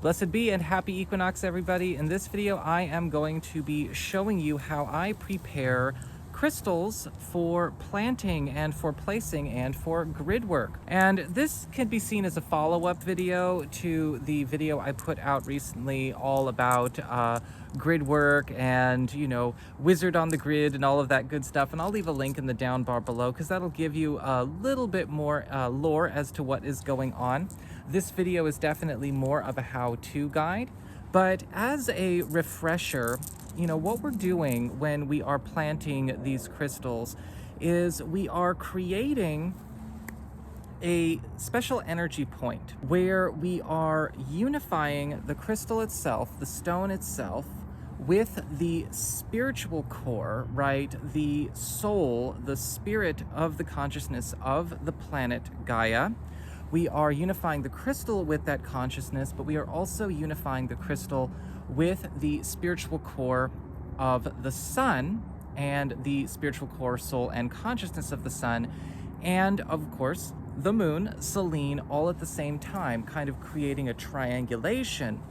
Blessed be and happy equinox, everybody. In this video, I am going to be showing you how I prepare crystals for planting and for placing and for grid work. And this can be seen as a follow-up video to the video I put out recently all about grid work and, wizard on the grid and all of that good stuff. And I'll leave a link in the down bar below because that'll give you a little bit more lore as to what is going on. This video is definitely more of a how-to guide, but as a refresher, what we're doing when we are planting these crystals is we are creating a special energy point where we are unifying the crystal itself, the stone itself, with the spiritual core, right? The soul, the spirit of the consciousness of the planet Gaia. We are unifying the crystal with that consciousness, but we are also unifying the crystal with the spiritual core of the sun and the spiritual core, soul, and consciousness of the sun, and of course the moon, Selene, all at the same time, kind of creating a triangulation.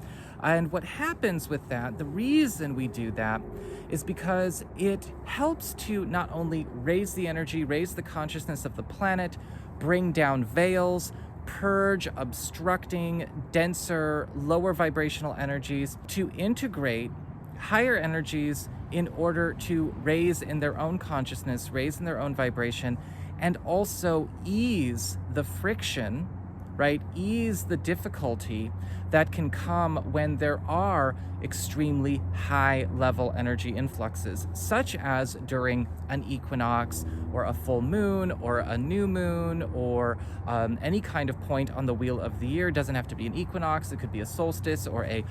And what happens with that, the reason we do that, is because it helps to not only raise the energy, raise the consciousness of the planet, bring down veils, purge obstructing, denser, lower vibrational energies, to integrate higher energies in order to raise in their own consciousness, raise in their own vibration, and also ease the friction, right? Ease the difficulty that can come when there are extremely high level energy influxes, such as during an equinox or a full moon or a new moon or any kind of point on the wheel of the year. It doesn't have to be an equinox, it could be a solstice or a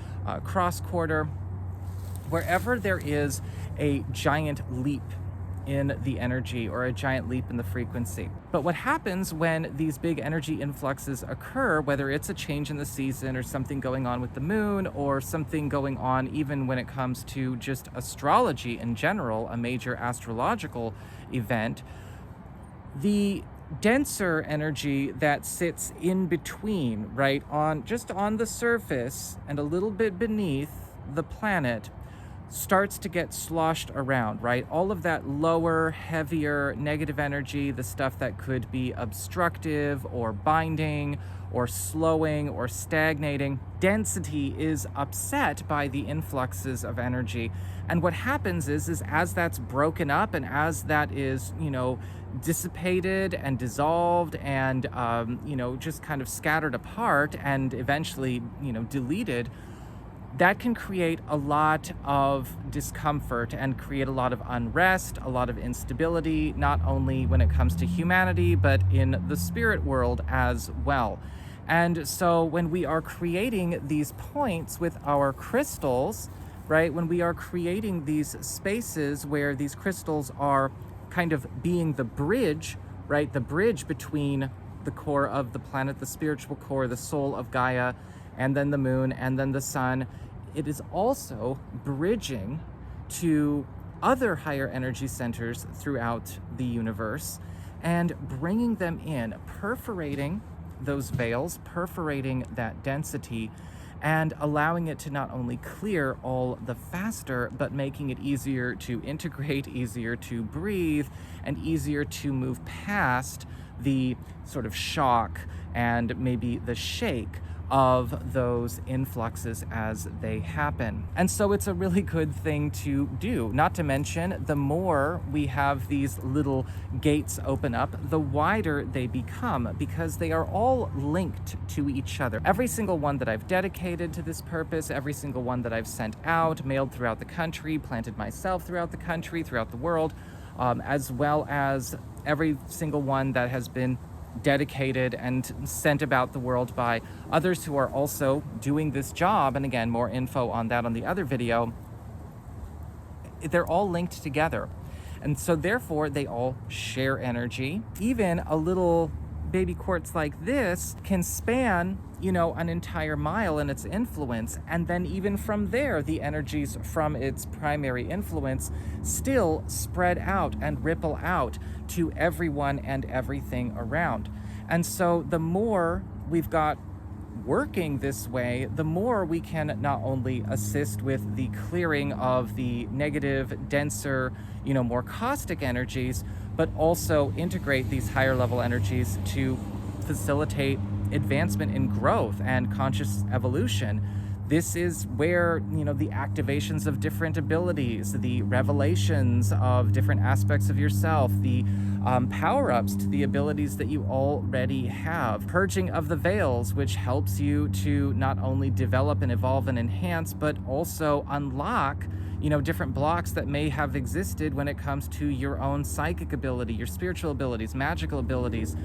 cross quarter. Wherever there is a giant leap in the energy or a giant leap in the frequency. But what happens when these big energy influxes occur, whether it's a change in the season or something going on with the moon or something going on even when it comes to just astrology in general, a major astrological event, the denser energy that sits in between, right, just on the surface and a little bit beneath the planet, starts to get sloshed around, right? All of that lower, heavier, negative energy, the stuff that could be obstructive or binding or slowing or stagnating, density is upset by the influxes of energy. And what happens is as that's broken up and as that is, dissipated and dissolved and, just kind of scattered apart and eventually, deleted, that can create a lot of discomfort and create a lot of unrest, a lot of instability, not only when it comes to humanity, but in the spirit world as well. And so when we are creating these points with our crystals, right, when we are creating these spaces where these crystals are kind of being the bridge, right, the bridge between the core of the planet, the spiritual core, the soul of Gaia, and then the moon, and then the sun, it is also bridging to other higher energy centers throughout the universe and bringing them in, perforating those veils, perforating that density, and allowing it to not only clear all the faster, but making it easier to integrate, easier to breathe, and easier to move past the sort of shock and maybe the shake of those influxes as they happen. And so it's a really good thing to do. Not to mention, the more we have these little gates open up, the wider they become because they are all linked to each other. Every single one that I've dedicated to this purpose, every single one that I've sent out, mailed throughout the country, planted myself throughout the country, throughout the world, as well as every single one that has been dedicated and sent about the world by others who are also doing this job. And again, more info on that on the other video. They're all linked together. And so therefore they all share energy. Even a little baby quartz like this can span, an entire mile in its influence. And then even from there, the energies from its primary influence still spread out and ripple out to everyone and everything around. And so the more we've got working this way, the more we can not only assist with the clearing of the negative, denser, more caustic energies, but also integrate these higher level energies to facilitate advancement in growth and conscious evolution. This is where, the activations of different abilities, the revelations of different aspects of yourself, the power-ups to the abilities that you already have, purging of the veils, which helps you to not only develop and evolve and enhance, but also unlock different blocks that may have existed when it comes to your own psychic ability, your spiritual abilities, magical abilities,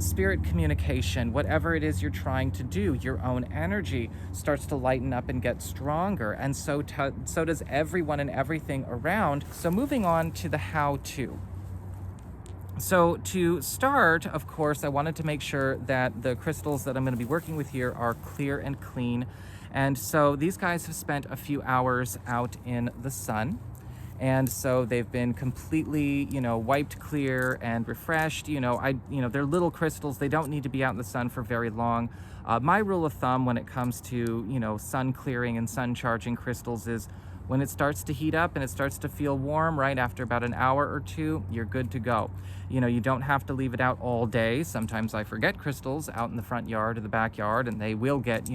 spirit communication, whatever it is you're trying to do. Your own energy starts to lighten up and get stronger, and so does everyone and everything around. So moving on to the how-to. So to start, of course, I wanted to make sure that the crystals that I'm going to be working with here are clear and clean. And so these guys have spent a few hours out in the sun. And so they've been completely, wiped clear and refreshed. They're little crystals. They don't need to be out in the sun for very long. My rule of thumb when it comes to, sun clearing and sun charging crystals is when it starts to heat up and it starts to feel warm, right after about an hour or two, you're good to go. You don't have to leave it out all day. Sometimes I forget crystals out in the front yard or the backyard, and they will get,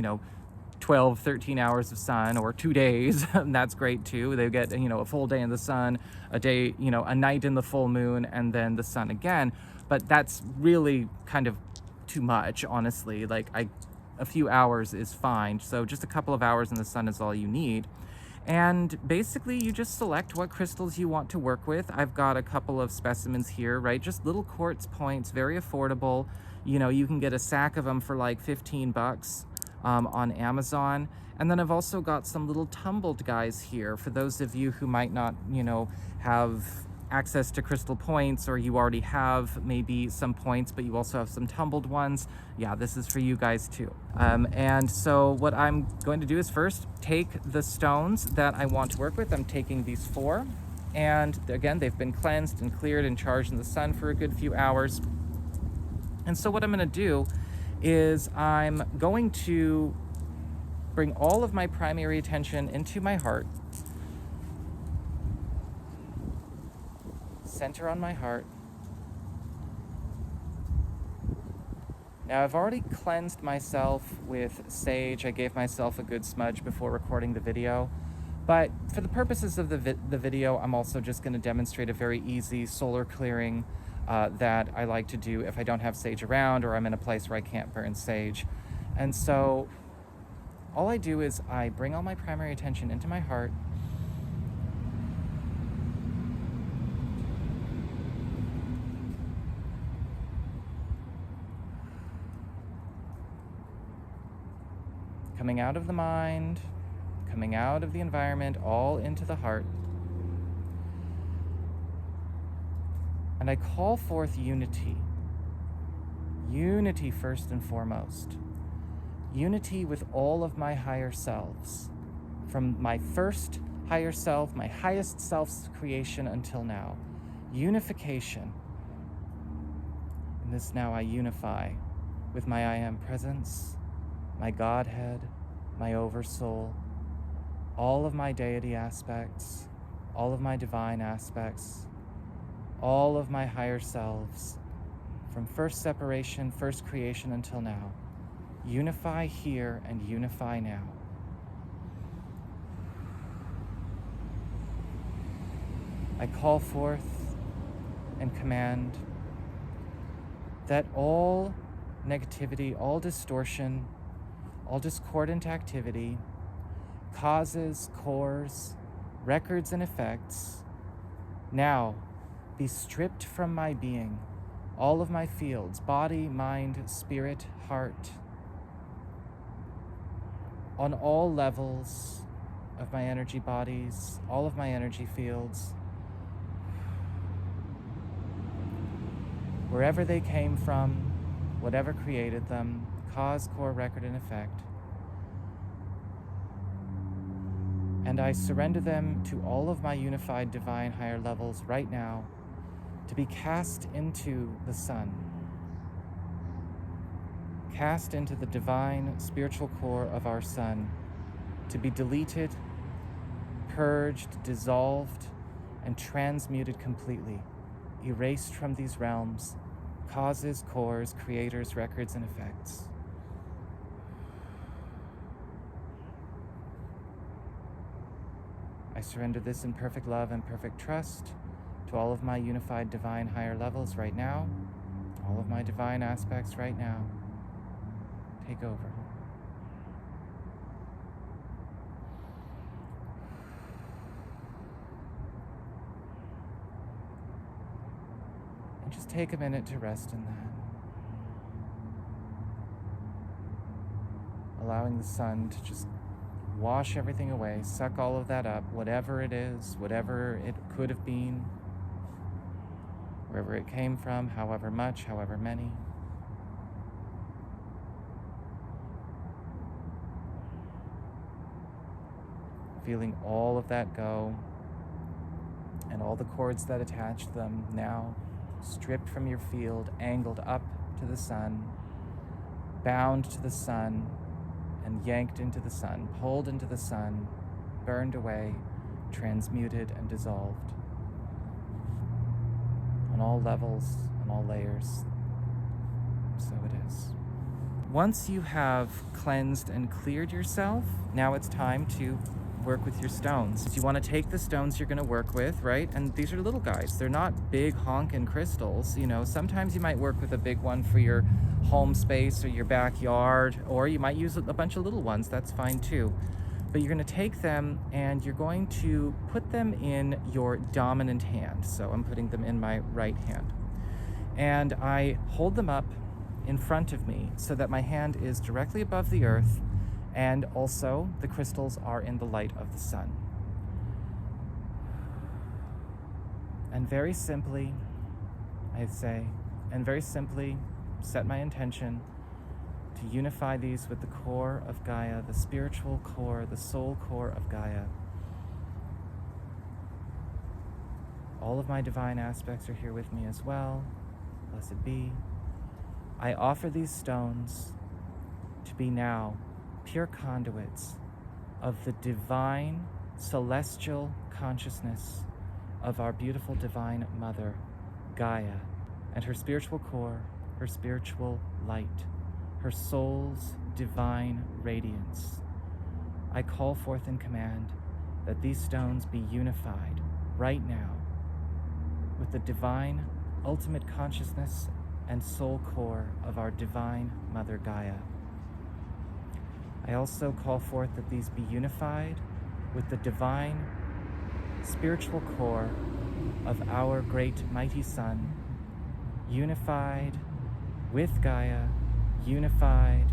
12, 13 hours of sun, or 2 days, and that's great too. They get, a full day in the sun, a day, a night in the full moon, and then the sun again. But that's really kind of too much, honestly. A few hours is fine. So just a couple of hours in the sun is all you need. And basically you just select what crystals you want to work with. I've got a couple of specimens here, right? Just little quartz points, very affordable. You can get a sack of them for like 15 bucks. On Amazon. And then I've also got some little tumbled guys here for those of you who might not, have access to crystal points, or you already have maybe some points, but you also have some tumbled ones. Yeah, this is for you guys too. And so what I'm going to do is first take the stones that I want to work with. I'm taking these 4, and again, they've been cleansed and cleared and charged in the sun for a good few hours. And so what I'm going to do is I'm going to bring all of my primary attention into my heart, center on my heart. Now I've already cleansed myself with sage. I gave myself a good smudge before recording the video, but for the purposes of the video, I'm also just going to demonstrate a very easy solar clearing that I like to do if I don't have sage around, or I'm in a place where I can't burn sage. And so all I do is I bring all my primary attention into my heart, coming out of the mind, coming out of the environment, all into the heart. And I call forth unity. Unity first and foremost. Unity with all of my higher selves. From my first higher self, my highest self's creation until now. Unification. In this now I unify with my I Am presence, my Godhead, my Oversoul, all of my deity aspects, all of my divine aspects, all of my higher selves, from first separation, first creation until now. Unify here and unify now. I call forth and command that all negativity, all distortion, all discordant activity, causes, cores, records, and effects, now be stripped from my being, all of my fields, body, mind, spirit, heart, on all levels of my energy bodies, all of my energy fields, wherever they came from, whatever created them, cause, core, record, and effect. And I surrender them to all of my unified divine higher levels right now, to be cast into the sun, cast into the divine spiritual core of our sun, to be deleted, purged, dissolved, and transmuted completely, erased from these realms, causes, cores, creators, records, and effects. I surrender this in perfect love and perfect trust to all of my unified divine higher levels right now, all of my divine aspects right now. Take over. And just take a minute to rest in that. Allowing the sun to just wash everything away, suck all of that up, whatever it is, whatever it could have been, wherever it came from, however much, however many. Feeling all of that go, and all the cords that attached them now stripped from your field, angled up to the sun, bound to the sun, and yanked into the sun, pulled into the sun, burned away, transmuted and dissolved. On all levels, on all layers. So it is. Once you have cleansed and cleared yourself, now it's time to work with your stones. You want to take the stones you're going to work with, right? And these are little guys. They're not big honkin' crystals. You know, sometimes you might work with a big one for your home space or your backyard, or you might use a bunch of little ones. That's fine too. But you're going to take them and you're going to put them in your dominant hand. So I'm putting them in my right hand. And I hold them up in front of me so that my hand is directly above the earth, and also the crystals are in the light of the sun. And very simply, I'd say, and very simply set my intention to unify these with the core of Gaia, the spiritual core, the soul core of Gaia. All of my divine aspects are here with me as well. Blessed be. I offer these stones to be now pure conduits of the divine celestial consciousness of our beautiful divine mother, Gaia, and her spiritual core, her spiritual light, her soul's divine radiance. I call forth and command that these stones be unified right now with the divine ultimate consciousness and soul core of our divine mother Gaia. I also call forth that these be unified with the divine spiritual core of our great mighty sun, unified with Gaia, unified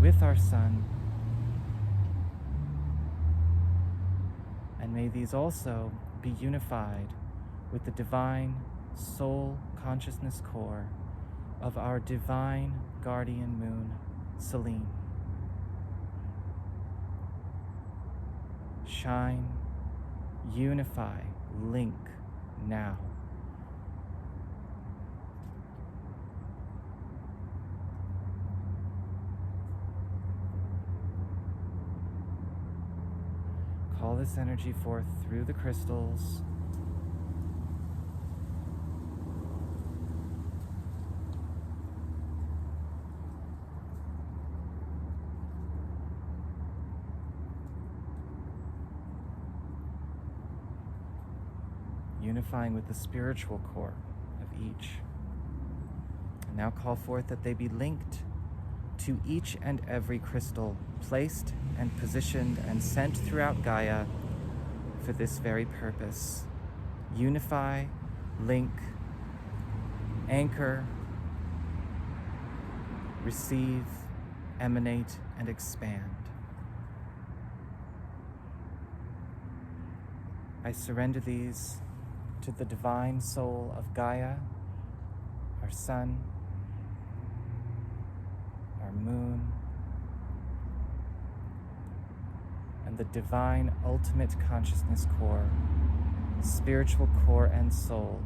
with our sun. And may these also be unified with the divine soul consciousness core of our divine guardian moon, Selene. Shine, unify, link now. Call this energy forth through the crystals. Unifying with the spiritual core of each. And now call forth that they be linked to each and every crystal, placed and positioned and sent throughout Gaia for this very purpose. Unify, link, anchor, receive, emanate, and expand. I surrender these to the divine soul of Gaia, our sun, our moon, and the divine ultimate consciousness core, spiritual core and soul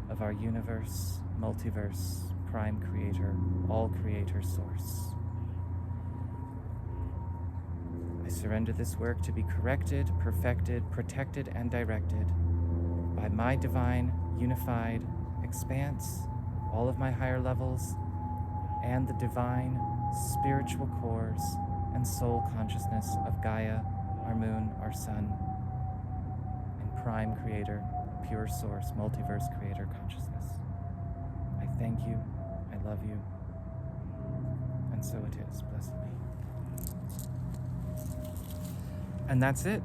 of our universe, multiverse, prime creator, all creator source. surrender this work to be corrected, perfected, protected, and directed by my divine, unified expanse, all of my higher levels, and the divine, spiritual cores and soul consciousness of Gaia, our moon, our sun, and prime creator, pure source, multiverse creator consciousness. I thank you, I love you, and so it is. Blessed be. And that's it.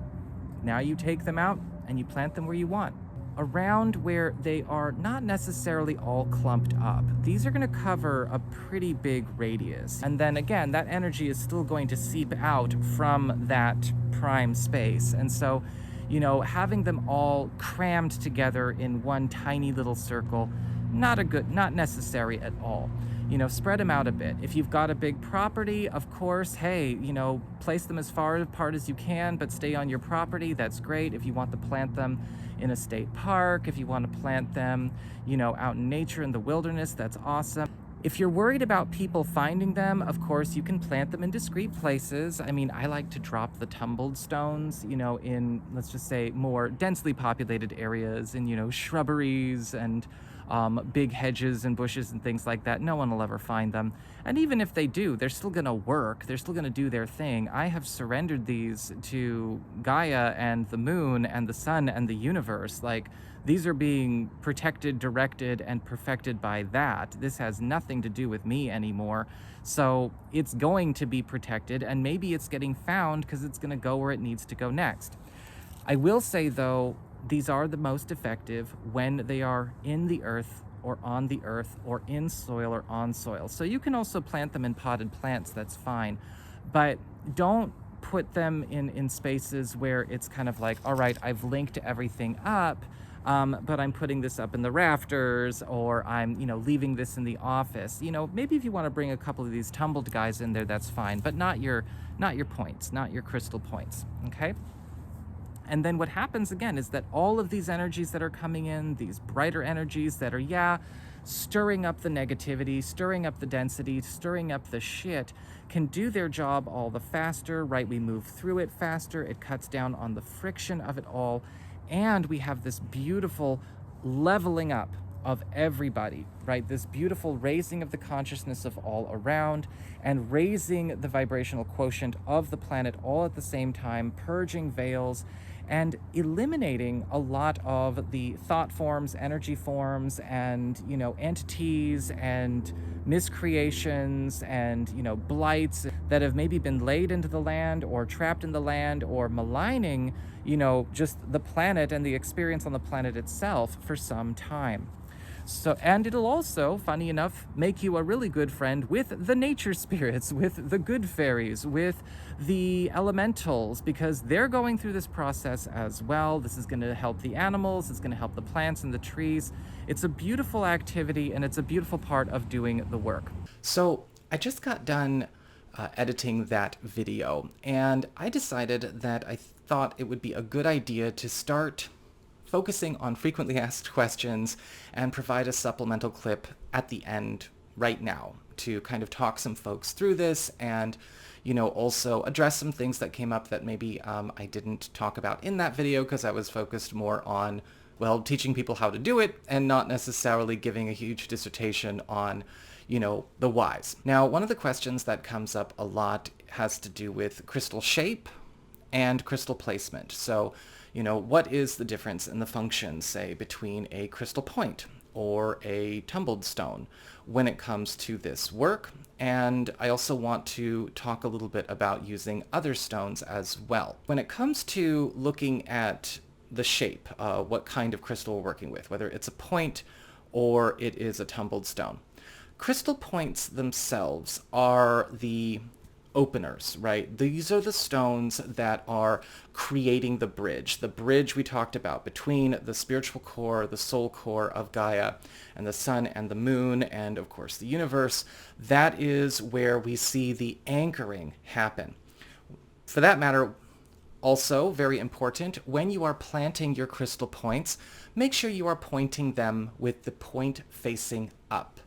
Now you take them out and you plant them where you want, around where they are not necessarily all clumped up. These are going to cover a pretty big radius. And then again, that energy is still going to seep out from that prime space. And so, you know, having them all crammed together in one tiny little circle, not necessary at all. You know, spread them out a bit. If you've got a big property, of course, hey, you know, place them as far apart as you can, but stay on your property. That's great. If you want to plant them in a state park, if you want to plant them, you know, out in nature in the wilderness, that's awesome. If you're worried about people finding them, of course, you can plant them in discreet places. I mean, I like to drop the tumbled stones, you know, in, let's just say, more densely populated areas, in, you know, shrubberies and big hedges and bushes and things like that. No one will ever find them. And even if they do, they're still going to work. They're still going to do their thing. I have surrendered these to Gaia and the moon and the sun and the universe. Like, these are being protected, directed, and perfected by that. This has nothing to do with me anymore. So it's going to be protected, and maybe it's getting found because it's going to go where it needs to go next. I will say, though, these are the most effective when they are in the earth or on the earth or in soil or on soil. So you can also plant them in potted plants, that's fine. But don't put them in spaces where it's kind of like, all right, I've linked everything up, but I'm putting this up in the rafters, or I'm, you know, leaving this in the office. You know, maybe if you want to bring a couple of these tumbled guys in there, that's fine, but not your points, not your crystal points, okay? And then what happens again is that all of these energies that are coming in, these brighter energies that are, stirring up the negativity, stirring up the density, stirring up the shit, can do their job all the faster, right? We move through it faster, it cuts down on the friction of it all, and we have this beautiful leveling up of everybody, right? This beautiful raising of the consciousness of all around, and raising the vibrational quotient of the planet all at the same time, purging veils and eliminating a lot of the thought forms, energy forms, and, you know, entities and miscreations and, you know, blights that have maybe been laid into the land or trapped in the land or maligning, you know, just the planet and the experience on the planet itself for some time. So, and it'll also, funny enough, make you a really good friend with the nature spirits, with the good fairies, with the elementals, because they're going through this process as well. This is going to help the animals, it's going to help the plants and the trees. It's a beautiful activity, and it's a beautiful part of doing the work. So I just got done editing that video, and I decided that I thought it would be a good idea to start focusing on frequently asked questions and provide a supplemental clip at the end right now to kind of talk some folks through this, and, you know, also address some things that came up that maybe I didn't talk about in that video because I was focused more on, well, teaching people how to do it and not necessarily giving a huge dissertation on, you know, the whys. Now, one of the questions that comes up a lot has to do with crystal shape and crystal placement. So, you know, what is the difference in the function, say, between a crystal point or a tumbled stone when it comes to this work? And I also want to talk a little bit about using other stones as well. When it comes to looking at the shape, what kind of crystal we're working with, whether it's a point or it is a tumbled stone. Crystal points themselves are the openers, right? These are the stones that are creating the bridge we talked about between the spiritual core, the soul core of Gaia, and the sun and the moon, and of course the universe. That is where we see the anchoring happen. For that matter, also very important, when you are planting your crystal points, make sure you are pointing them with the point facing up.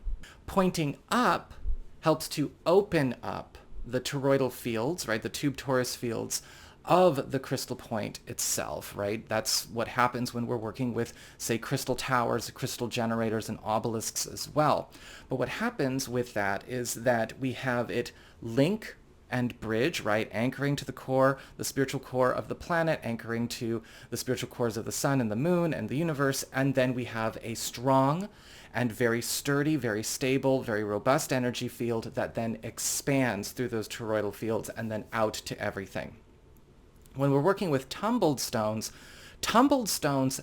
Pointing up helps to open up the toroidal fields, right, the tube torus fields of the crystal point itself, right? That's what happens when we're working with, say, crystal towers, crystal generators, and obelisks as well. But what happens with that is that we have it link and bridge, right? Anchoring to the core, the spiritual core of the planet, anchoring to the spiritual cores of the sun and the moon and the universe. And then we have a strong and very sturdy, very stable, very robust energy field that then expands through those toroidal fields and then out to everything. When we're working with tumbled stones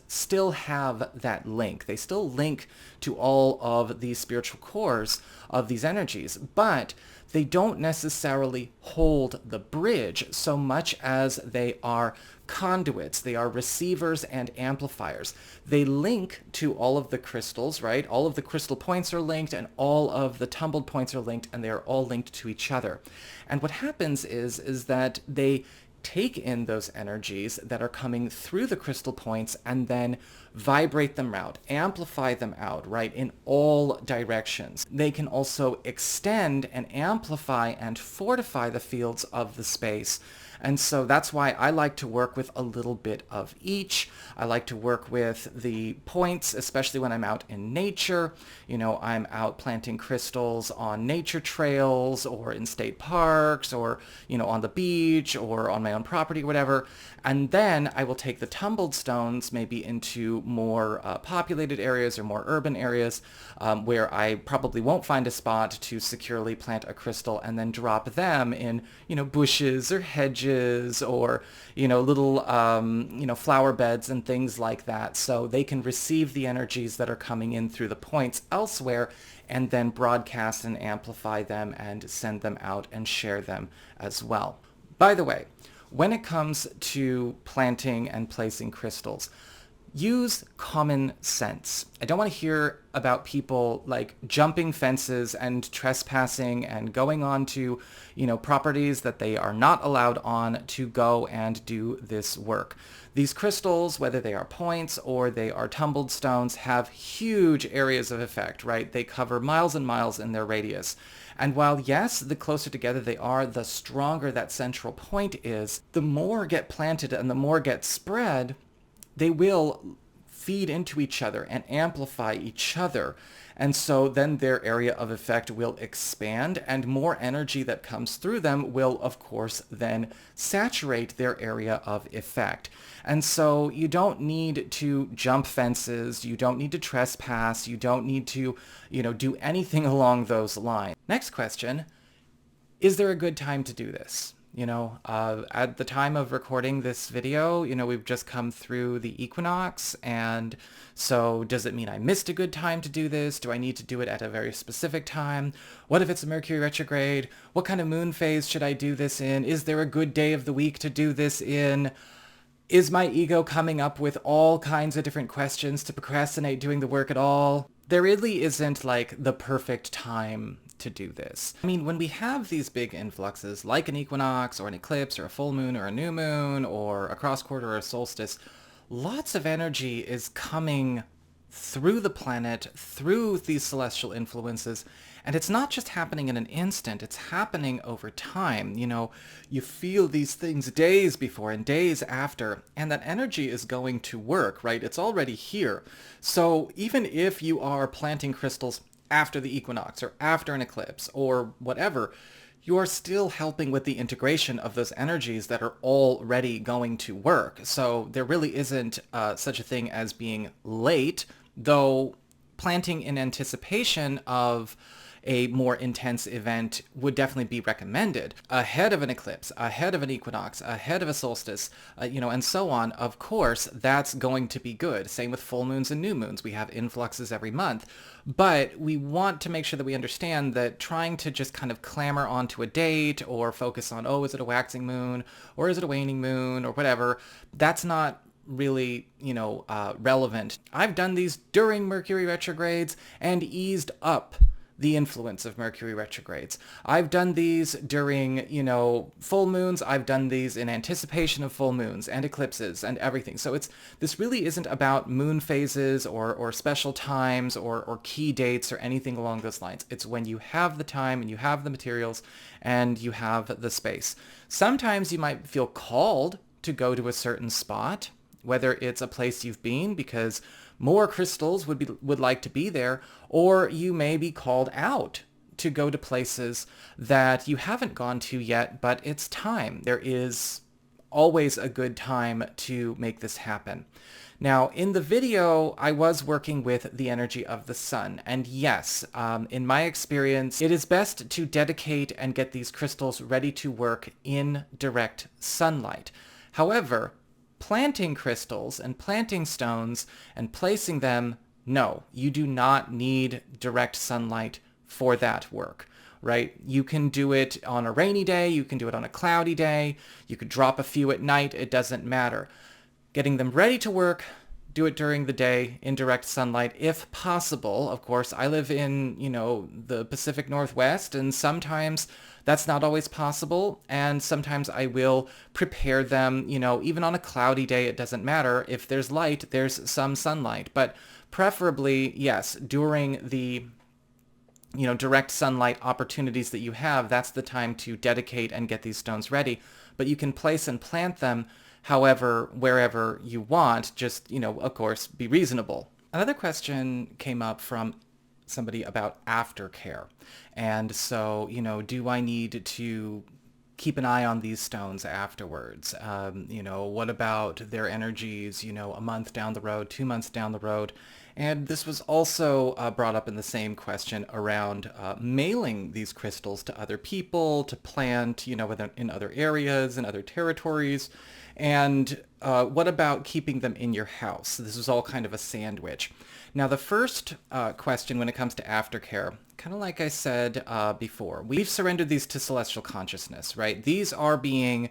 still have that link. They still link to all of these spiritual cores of these energies, but they don't necessarily hold the bridge so much as they are conduits. They are receivers and amplifiers. They link to all of the crystals, right? All of the crystal points are linked and all of the tumbled points are linked, and they are all linked to each other. And what happens is that they take in those energies that are coming through the crystal points and then vibrate them out, amplify them out, right, in all directions. They can also extend and amplify and fortify the fields of the space. And so that's why I like to work with a little bit of each. I like to work with the points, especially when I'm out in nature. You know, I'm out planting crystals on nature trails or in state parks or, you know, on the beach or on my own property or whatever. And then I will take the tumbled stones maybe into more populated areas or more urban areas where I probably won't find a spot to securely plant a crystal, and then drop them in, you know, bushes or hedges or, you know, little, you know, flower beds and things like that. So they can receive the energies that are coming in through the points elsewhere and then broadcast and amplify them and send them out and share them as well. By the way, when it comes to planting and placing crystals, use common sense. I don't want to hear about people like jumping fences and trespassing and going on to, you know, properties that they are not allowed on to go and do this work. These crystals, whether they are points or they are tumbled stones, have huge areas of effect, right? They cover miles and miles in their radius. And while, yes, the closer together they are, the stronger that central point is, the more get planted and the more get spread, they will feed into each other and amplify each other. And so then their area of effect will expand, and more energy that comes through them will, of course, then saturate their area of effect. And so you don't need to jump fences, you don't need to trespass, you don't need to, you know, do anything along those lines. Next question, is there a good time to do this? You know, at the time of recording this video, you know, we've just come through the equinox, and so does it mean I missed a good time to do this? Do I need to do it at a very specific time? What if it's a Mercury retrograde? What kind of moon phase should I do this in? Is there a good day of the week to do this in? Is my ego coming up with all kinds of different questions to procrastinate doing the work at all? There really isn't like the perfect time to do this. I mean, when we have these big influxes like an equinox or an eclipse or a full moon or a new moon or a cross quarter or a solstice, lots of energy is coming through the planet, through these celestial influences, and it's not just happening in an instant, it's happening over time. You know, you feel these things days before and days after, and that energy is going to work, right? It's already here. So even if you are planting crystals after the equinox or after an eclipse or whatever, you are still helping with the integration of those energies that are already going to work. So there really isn't such a thing as being late, though planting in anticipation of a more intense event would definitely be recommended. Ahead of an eclipse, ahead of an equinox, ahead of a solstice, you know, and so on, of course, that's going to be good. Same with full moons and new moons. We have influxes every month. But we want to make sure that we understand that trying to just kind of clamor onto a date or focus on, oh, is it a waxing moon or is it a waning moon or whatever, that's not really, you know, relevant. I've done these during Mercury retrogrades and eased up the influence of Mercury retrogrades. I've done these during, full moons. I've done these in anticipation of full moons and eclipses and everything. So this really isn't about moon phases or special times or key dates or anything along those lines. It's when you have the time and you have the materials and you have the space. Sometimes you might feel called to go to a certain spot, whether it's a place you've been because more crystals would like to be there, or you may be called out to go to places that you haven't gone to yet, but it's time. There is always a good time to make this happen. Now, in the video, I was working with the energy of the sun, and yes, in my experience, it is best to dedicate and get these crystals ready to work in direct sunlight. However, planting crystals and planting stones and placing them, no, you do not need direct sunlight for that work, right? You can do it on a rainy day, you can do it on a cloudy day, you could drop a few at night, it doesn't matter. Getting them ready to work, do it during the day in direct sunlight if possible. Of course, I live in, the Pacific Northwest, and sometimes that's not always possible, and sometimes I will prepare them, even on a cloudy day, it doesn't matter. If there's light, there's some sunlight, but preferably, yes, during the direct sunlight opportunities that you have, that's the time to dedicate and get these stones ready. But you can place and plant them however, wherever you want, just, of course, be reasonable. Another question came up from somebody about aftercare. And so, do I need to keep an eye on these stones afterwards? What about their energies, a month down the road, 2 months down the road? And this was also brought up in the same question around mailing these crystals to other people, to plant, in other areas, in other territories. And what about keeping them in your house? This is all kind of a sandwich. Now, the first question when it comes to aftercare, kind of like I said before, we've surrendered these to celestial consciousness, right? These are being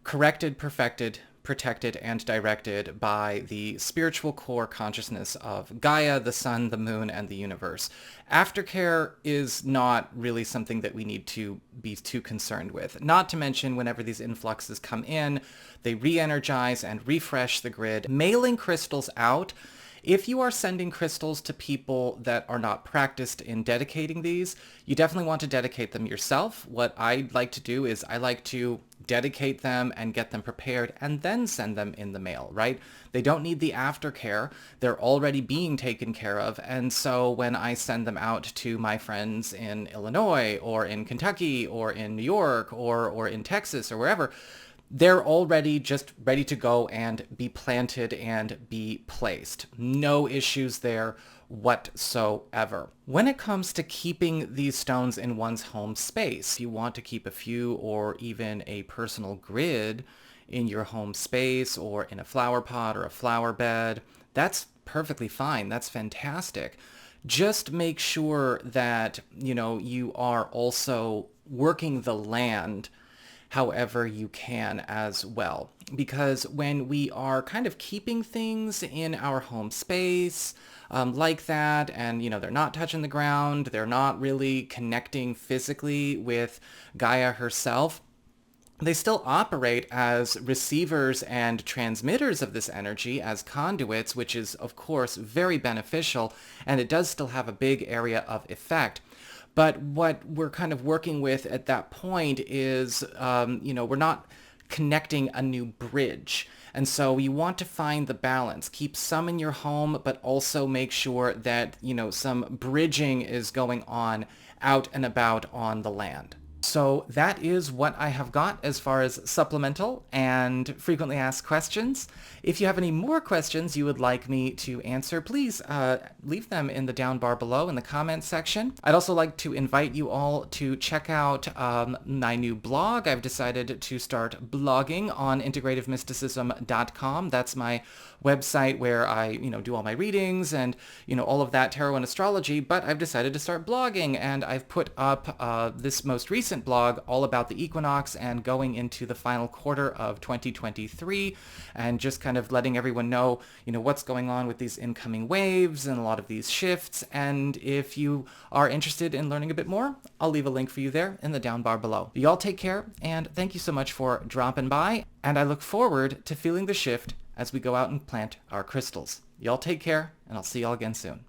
corrected, perfected, protected, and directed by the spiritual core consciousness of Gaia, the sun, the moon, and the universe. Aftercare is not really something that we need to be too concerned with. Not to mention, whenever these influxes come in, they re-energize and refresh the grid. Mailing crystals out, if you are sending crystals to people that are not practiced in dedicating these, you definitely want to dedicate them yourself. What I like to do is I like to dedicate them and get them prepared and then send them in the mail, right? They don't need the aftercare. They're already being taken care of. And so when I send them out to my friends in Illinois or in Kentucky or in New York or in Texas or wherever, they're already just ready to go and be planted and be placed. No issues there whatsoever. When it comes to keeping these stones in one's home space, you want to keep a few or even a personal grid in your home space or in a flower pot or a flower bed, that's perfectly fine. That's fantastic. Just make sure that, you are also working the land however you can as well. Because when we are kind of keeping things in our home space like that, and they're not touching the ground, they're not really connecting physically with Gaia herself, they still operate as receivers and transmitters of this energy, as conduits, which is, of course, very beneficial, and it does still have a big area of effect. But what we're kind of working with at that point is, we're not connecting a new bridge. And so you want to find the balance. Keep some in your home, but also make sure that, some bridging is going on out and about on the land. So that is what I have got as far as supplemental and frequently asked questions. If you have any more questions you would like me to answer, please leave them in the down bar below in the comments section. I'd also like to invite you all to check out my new blog. I've decided to start blogging on integrativemysticism.com. That's my website where I, do all my readings and, all of that tarot and astrology, but I've decided to start blogging, and I've put up this most recent recent blog all about the equinox and going into the final quarter of 2023, and just kind of letting everyone know, what's going on with these incoming waves and a lot of these shifts. And if you are interested in learning a bit more, I'll leave a link for you there in the down bar below. Y'all take care, and thank you so much for dropping by, and I look forward to feeling the shift as we go out and plant our crystals. Y'all take care, and I'll see y'all again soon.